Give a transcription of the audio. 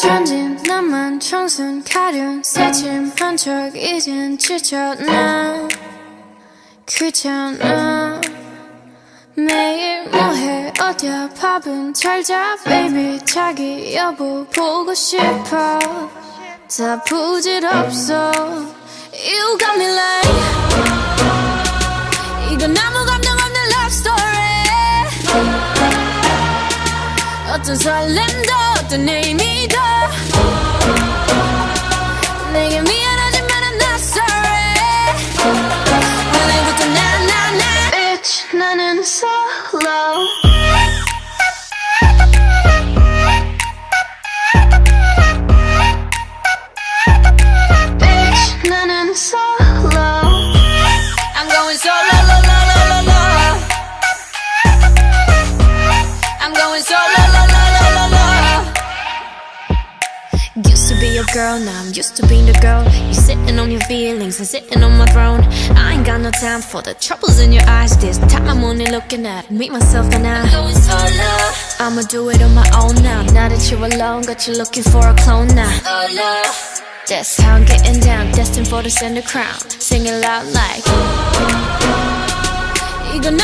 천진 나만 청순 가련 새침한 척 이젠 지쳐 난 귀찮아 매일 뭐해 어디야 밥은 잘자 baby 자기 여보 보고 싶어 다 부질없어 You got me like 이건 아무 감정 없는 love story 어떤 설렘도 어떤 의미도 내게 미안하지만 I'm not sorry 오늘부터 나 Bitch 나는 solo Bitch 나는 solo I'm going solo lo, lo, lo, lo, lo. I'm going solo lo, lo, lo, lo, lo. Used to be your girl, now I'm used to being the girl. You sitting on your feelings and sitting on my throne. I ain't got no time for the troubles in your eyes. This time I'm only looking at me, myself and I. I'm going solo. I'ma do it on my own now. Now that you're alone, got you looking for a clone now. Solo. That's how I'm getting down, destined for the center crown. Sing it loud like 이건